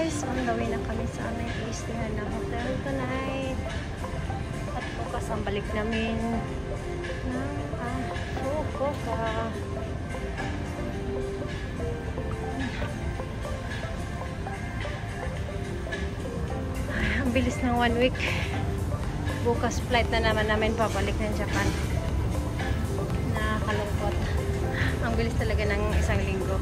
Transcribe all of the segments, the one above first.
guys, on the way na kami sa aming istayan na hotel tonight. At bukas ang balik namin ng Fukuoka. Ay, ang bilis ng 1 week. Bukas flight na naman namin pabalik ng Japan. Nakakalungkot. Ang bilis talaga ng isang linggo.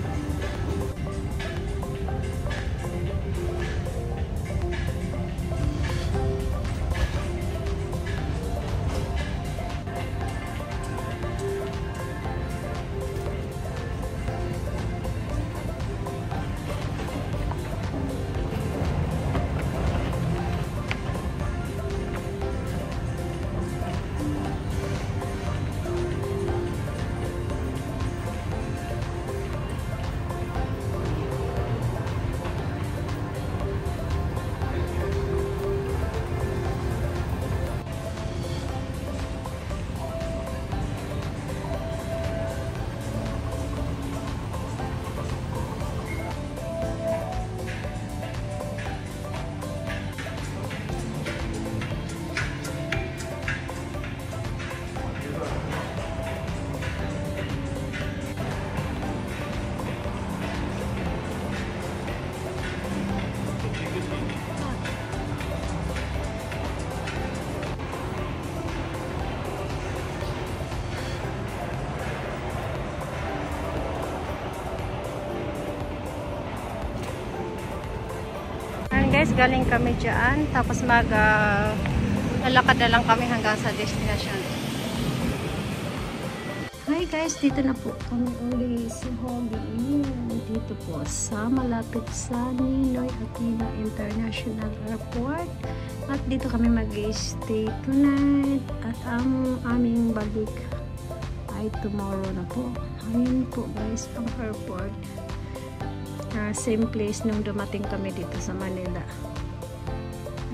Guys, galing kami dyan, tapos lalakad na lang kami hanggang sa destination. Hi guys, dito na po kami uli sa Hobby. Dito po sa malapit sa Ninoy Aquino International Airport. At dito kami mag-stay tonight. At ang aming balik ay tomorrow na po. Ayun po guys, ang airport. Same place nung dumating kami dito sa Manila.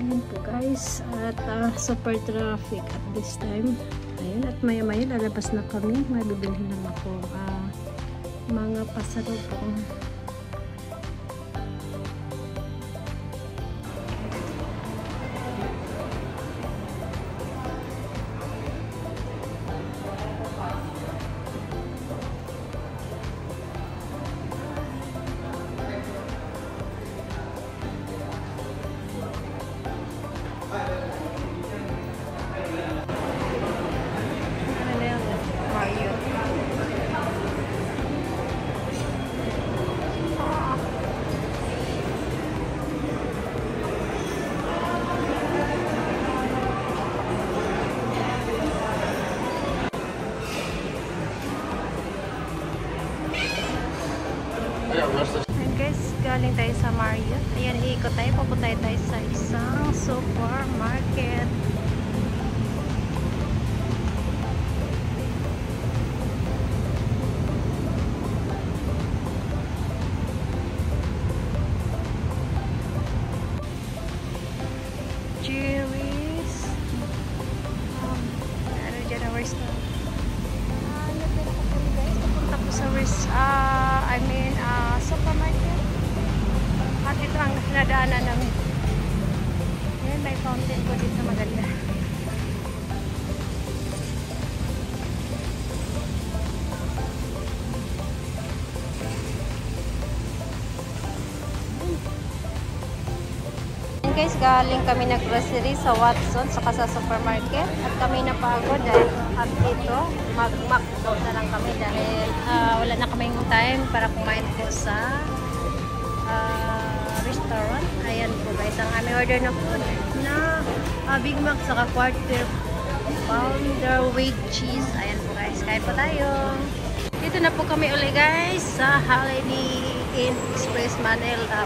Ayun po guys, at super traffic at this time. Ayun, at maya maya lalabas na kami. May bibilhin lang ako mga pasalubong. And guys, galing tayo sa Marriott. Ayan, iikot tayo. Papunta tayo sa isang supermarket. Jewelries. Ano dyan ang restaurant? Papunta po sa supermarket. At ito ang nadaanan namin. Ayan, may fountain po dito maganda. And guys, galing kami nag-grocery sa Watson saka sa supermarket. At kami napagod dahil at dito mag-McDo na lang kami dahil wala na kaming time para kumain po sa restaurant. Ayan po guys, ang aming order na po na Big Mac saka quarter pounder with cheese. Ayan po guys, kain po tayo. Dito na po kami uli guys sa Holiday Inn Express Manila,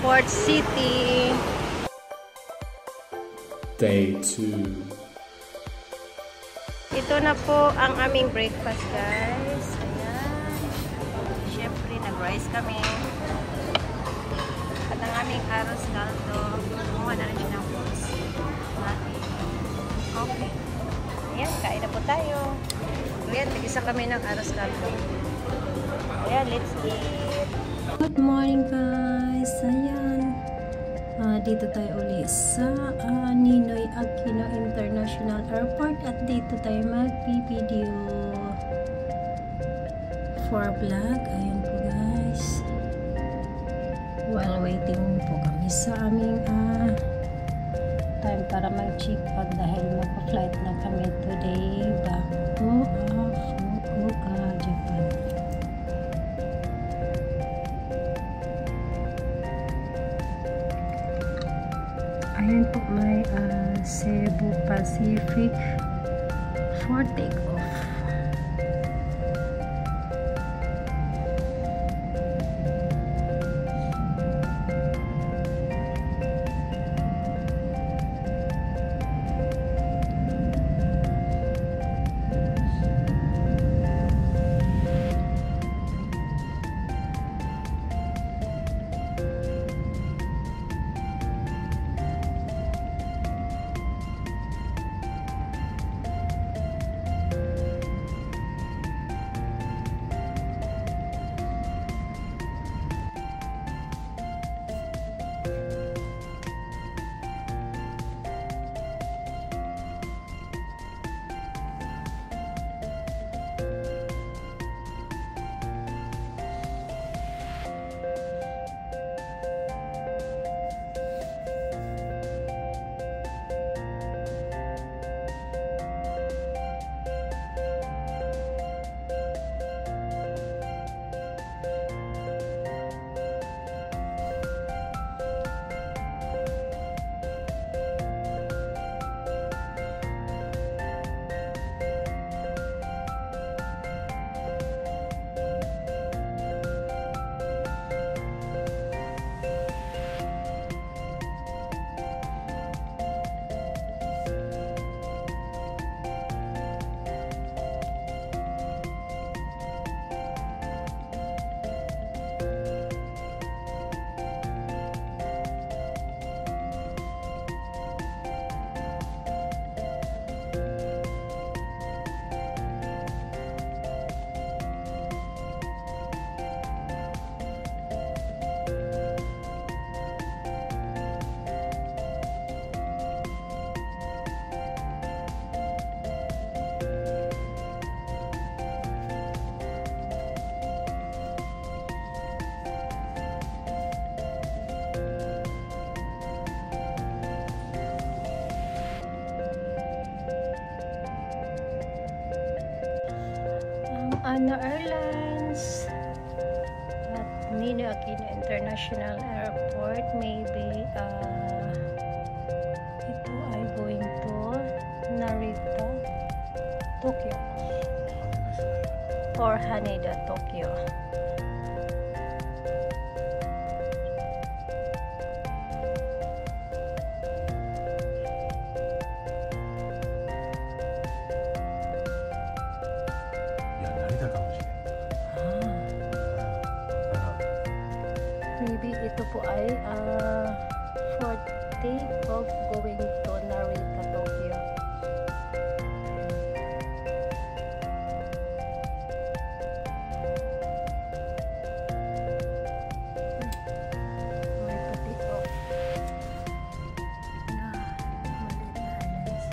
Port City. Day 2. Ito na po ang aming breakfast guys. Ayan. Siyempre, nag-rice kami. At ang aming arroz caldo. Kumuha na rin siya ng fruits. Okay. Ayan, kain na po tayo. Ayan, tig-isa kami ng arroz caldo. Ayan, let's eat. Good morning guys. Ayan. dito tayo uli sa Ninoy Aquino International Airport at dito tayo magpi-video for vlog. Ayan po guys, while waiting po kami sa aming time para mag-check out dahil mag-flight na kami today back to Fukuoka, Japan. Ayan po, may Cebu Pacific for takeoff. Ana Airlines at Ninoy Aquino International Airport, maybe ito ay going to Narita, Tokyo or Haneda, Tokyo. Maybe ito po ay for takeoff going to Narita, Tokyo. May pa-takeoff na maliit na airlines.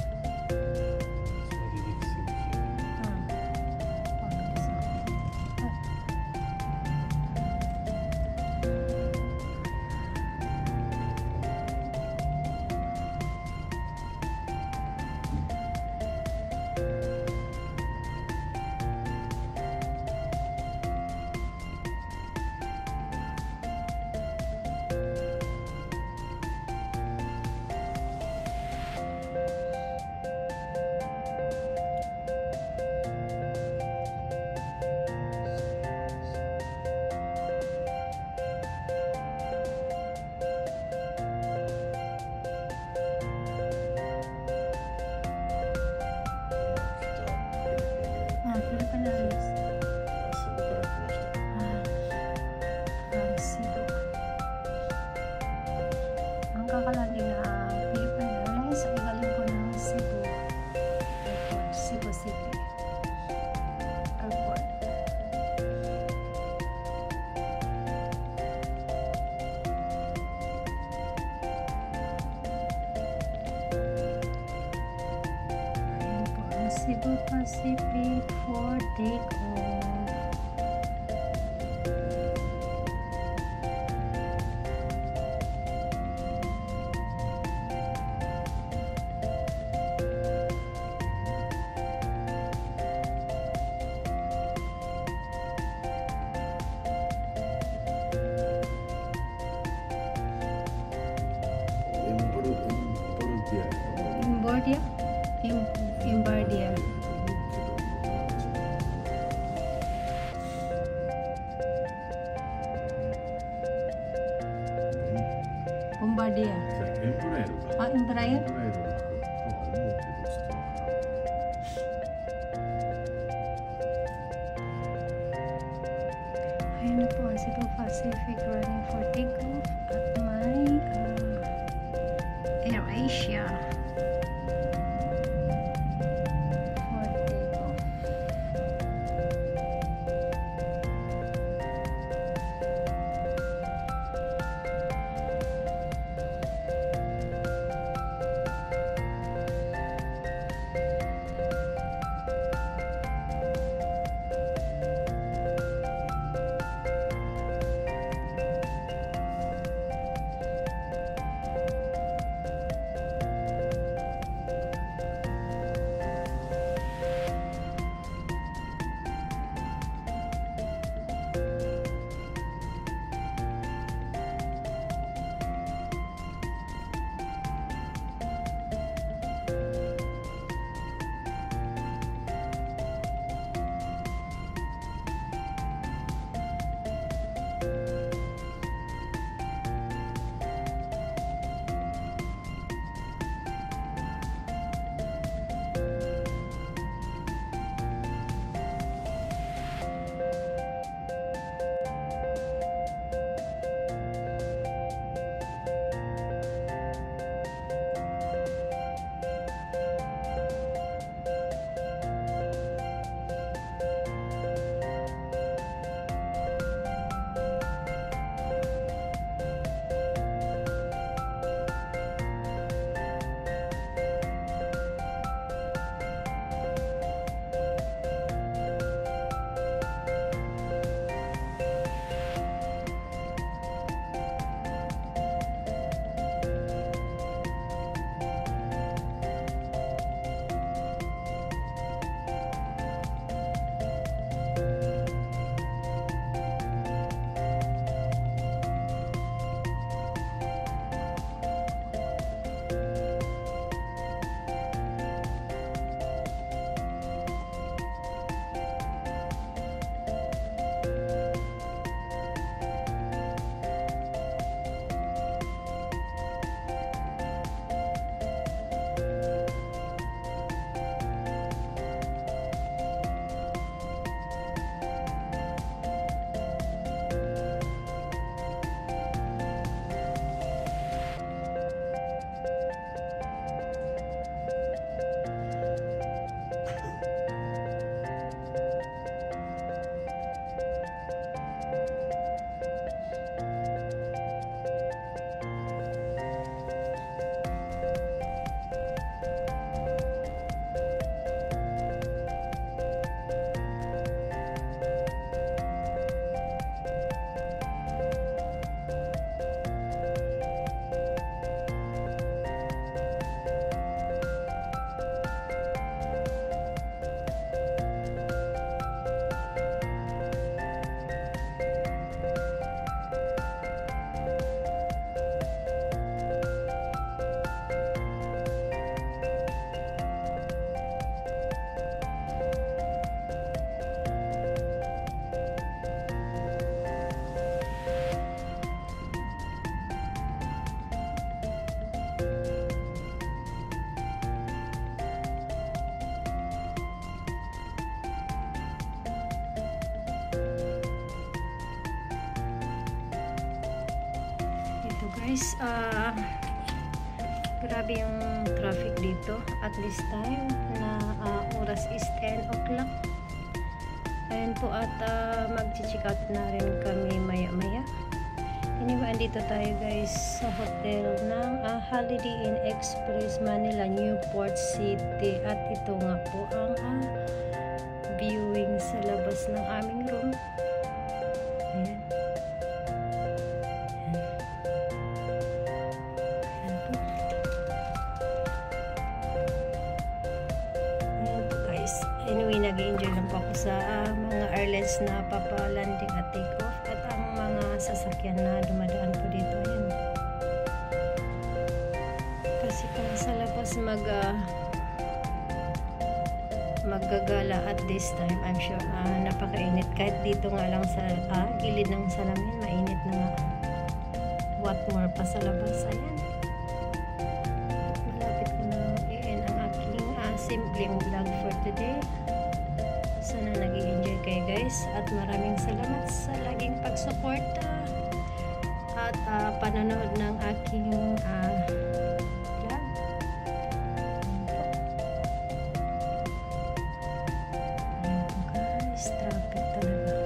Cebu Pacific for takeoff. Imbardia? Imbardia. Bombardier. Ah, Embraer? Ayan na po ang Cebu Pacific running for takeoff at may AirAsia for takeoff. Guys, grabe yung traffic dito at this time na oras is 10 o'clock. Ayan po at mag-check out na rin kami maya maya. Anyway, andito tayo guys sa hotel ng Holiday Inn Express Manila, Newport City. At ito nga po ang viewing sa labas ng aming room. Ayan. Ayan po. Ayan po guys. Anyway, nag-enjoy lang po ako sa mga airlines na papalanding at take off. At ang mga sasakyan na dumadaan po dito. Ayan. Kasi kung sa labas maggagala at this time, I'm sure napakainit. Kahit dito nga lang sa gilid ng salamin, mainit na nga. What more pa sa labas. Ayan. At malapit ko na i-end ang aking simpleng vlog for today. Sana nag-i-enjoy kayo guys. At maraming salamat sa laging pagsuporta at panonood ng aking vlog. Ayan po guys, traffic talaga.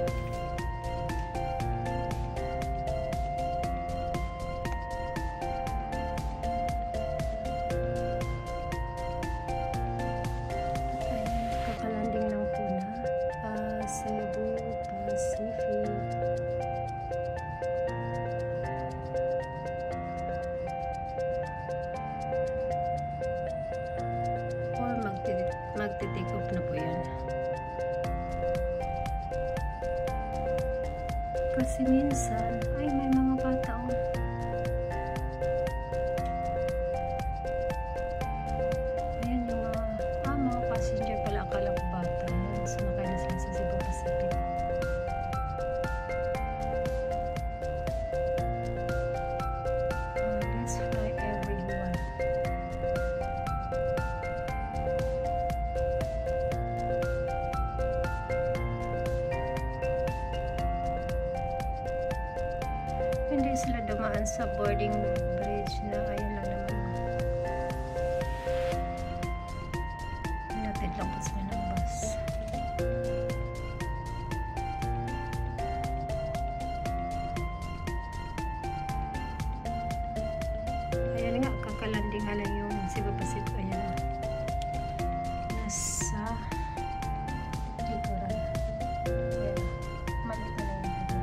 Ayan, kakalanding lang po na Cebu Pacific. Or magti-take off na po yan. Kasi minsan, ay may mga bata ayan yung mga passenger pala, akala ko bata. Ayan, sumakay na sila sa Cebu Pacific. Let's fly everyone. Hindi sila dumaan sa boarding bridge na ayun lang naman. Hinatid lang po sila ng bus. Ayan nga, kakalanding nga lang yung Cebu Pacific. Ayan na. Nasa likuran. Ayan. Maliit na lang yung dito.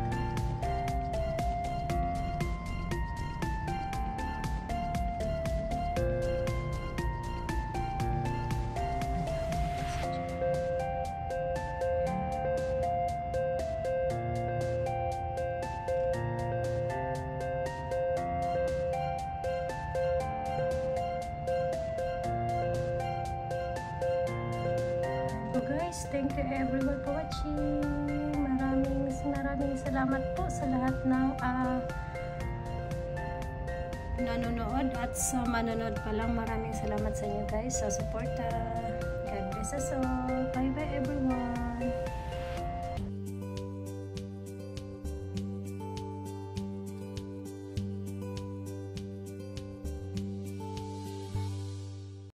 So guys, thank you everyone for watching. Maraming salamat po sa lahat ng nanonood at sa manonood pa lang. Maraming salamat sa inyo guys sa suporta. God bless us all. Bye bye everyone.